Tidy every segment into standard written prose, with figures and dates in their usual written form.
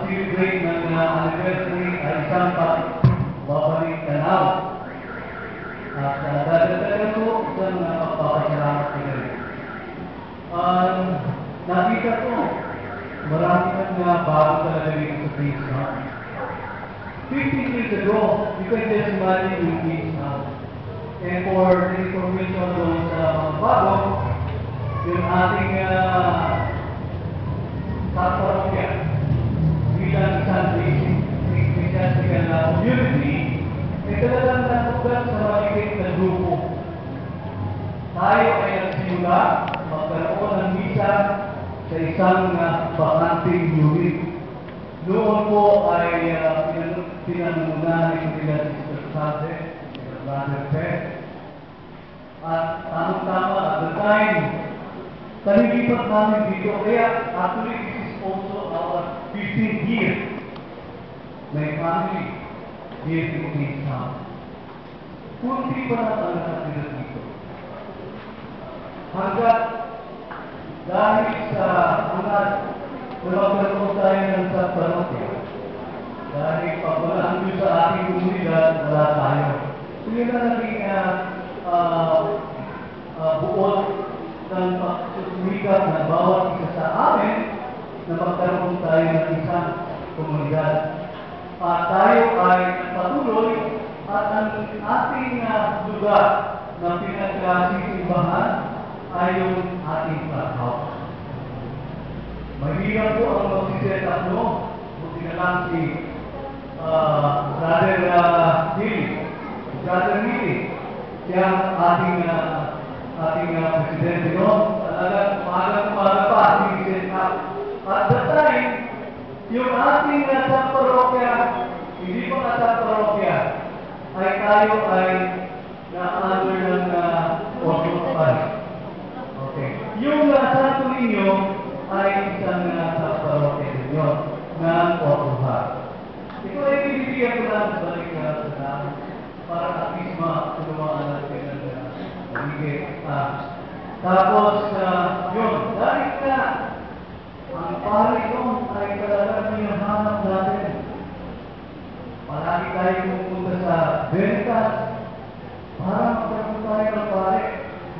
mag-celebrate ng anniversary ay isang pagbabalik tanaw. At dadagdagan ko isang pagpapasalamat ko rin. Nakita ko, marami nang bago talaga dito sa Peace House. 15 years ago, you can just imagine yung Peace House. And for the information doon sa mga bago, yung ating kaparokya bilang isang ecclesiastical community, ay talagang natugat sa maliit na grupo. Tayo ay nagsimula magkaroon ng misa sa isang bakanting unit. Noon po ay pinanungunahan ni Brother Sante, Brother Pet. At tamang-tama at the time, talilipat namin dito. Kaya actually this is also our 15th year. My family here in this house. Kunti pa na talaga sila dito. Hanggat dahil sa magkaroon tayo ng sa parokya, dahil pag wala ang Diyos sa ating komunidad, wala tayo. So yun na naging buod ng pagsusumikat ng bawat isa sa amin na magkaroon tayo ng isang komunidad. At tayo ay patuloy at ang ating lugar na pinagkasisimbahan ay yung ating clubhouse. Mahirap po ang mag-set up mo. Buti na lang si Brother Hilly. Siya ang ating presidente noon. Talagang umaga pa si-set up. At the time, yung ating nasa parokya, hindi pa nasa parokya, ay tayo ay na-under ng Orthodox. Okay. Yung Santo Niño ay isang nasa parokya ninyo ng Orthodox. Ito ay binibigyan ko lang sa balik na para at least matulungan natin ang magiging. Tapos, yun, dahil na ang pari doon ay talagang hinahanap natin. Palagi tayo pupunta sa Veritas para magkaroon tayo ng pari.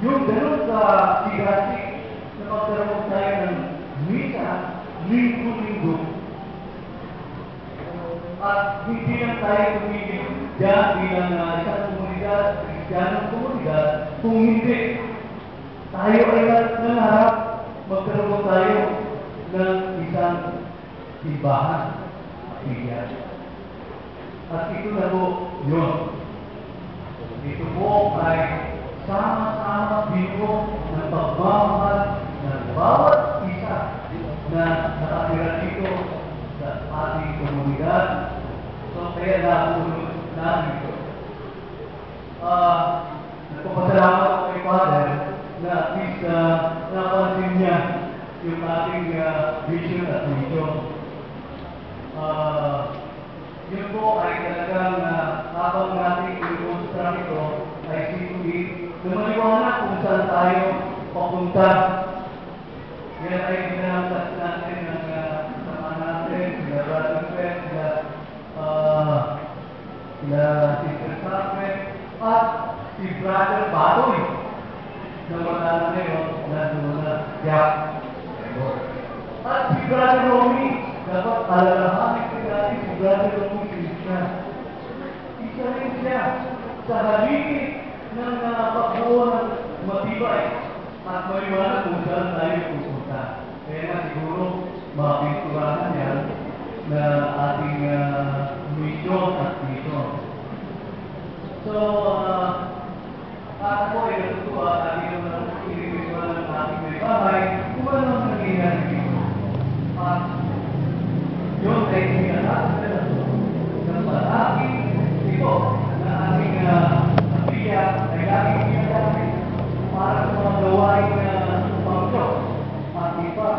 Yung ganun sa sigasi na magkaroon tayo ng misa, linggo-linggo. At hindi lang tayo tumigil dyan bilang isang komunidad, Kristiyanong komunidad, kung hindi, tayo ay nangarap magkaroon tayo ng isang simbahan, pilihan. At ito na po yun. Ito po ay sama-sama bigo ng pagmamahal ng bawat isa na nakatira dito sa ating komunidad. So, kaya napunod na dito. Nagpapasalamat ko kay Father na at least napansin niya yung ating vision at mission. Yun po ay talagang habang natin i-construct ito ay simply lumaliwanag kung saan tayo papunta. Yan ay ginamit natin ng sama natin, sila Brother Fred, sila Sister Sacre, at si Brother Batoy na wala na ngayon na doon na Jack. At si Brother Romy, dapat alalahanin ko dati si Brother Romy Krishna. Isa rin siya sa haligi ng pagbuo ng matibay at maliwanag kung saan tayo pupunta. Kaya nga siguro mapinturahan yan na ating mission at mission. So, ako ay natutuwa at hindi naman iniwiswan ng ating may bahay kung ano ang nangyayari dito. At yun ay sinalasan ng palagi ito na ating pamilya ay laging sinalasan para sa mga gawain na pangkot. At iba,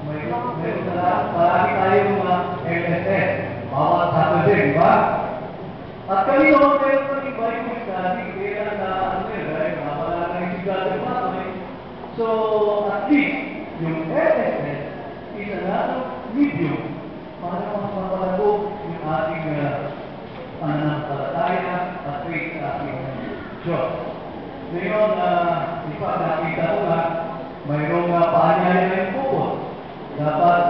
mayroon na palagi tayong mga LSS, bawat Saturday, di ba? At kanino meron pa rin Bible study, kaya na mawala na yung sigado natin. So, at least, yung LSS is another medium para mas mapalabog yung ating pananampalataya at faith sa ating Diyos. Ngayon, nakita ko na mayroong paanyaya na yung pupot. Dapat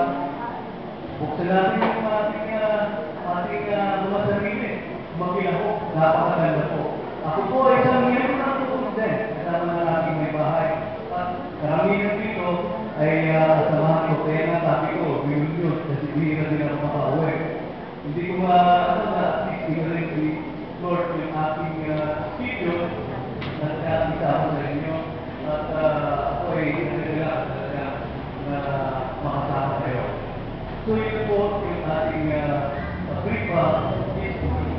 buksan natin yung ating mga sarili. Magkilahok, napakaganda po. Ako po ay isang miyembro ng pupot din. Kasama na aking may bahay. At karamihan dito ay samahan ko. Kaya nga sabi ko, yun, kasi hindi na din ako makauwi. Hindi ko hindi ko rin si Lord yung aking studio na ating kasama sa inyo. At ako ay talaga na makasama kayo. So yun po yung ating brief history.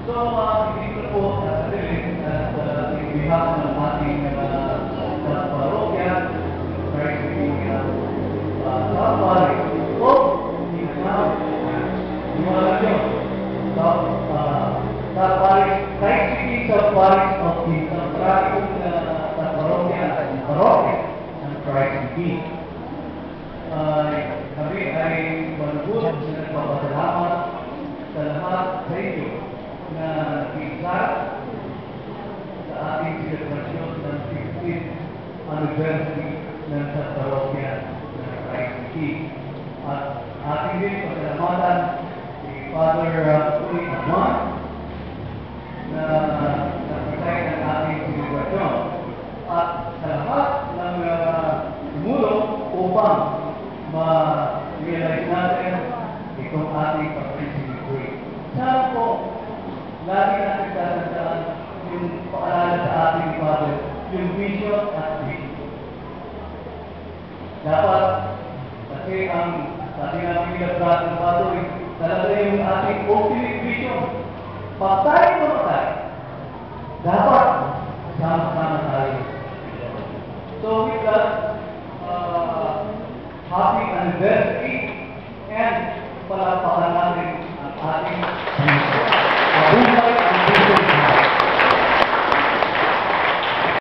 So, dito po sa Philippines at in behalf ng ating parokya, Christ South Valley, o Islam, Himala Diyos, South Valley, Christ City, South Valley of Islam, maraming sa parokya ng Christ City. Kami ay malubos na nagpapasalamat sa lahat sa inyo na nag-iisa sa ating celebration ng 15th anniversary ng sa parokya ng Christ City. At ating din pasalamatan si Father Tony Amon na nag-preside ng ating celebration. At sa lahat ng tumulong upang ma-realize natin itong ating pag-celebrate. Sana po, lagi natin tatandaan yung paalala sa ating Father, yung vision at vision. Dapat, kasi ang sabi namin nilabrat ng Father, talaga yung ating ultimate vision. Patay o matay, dapat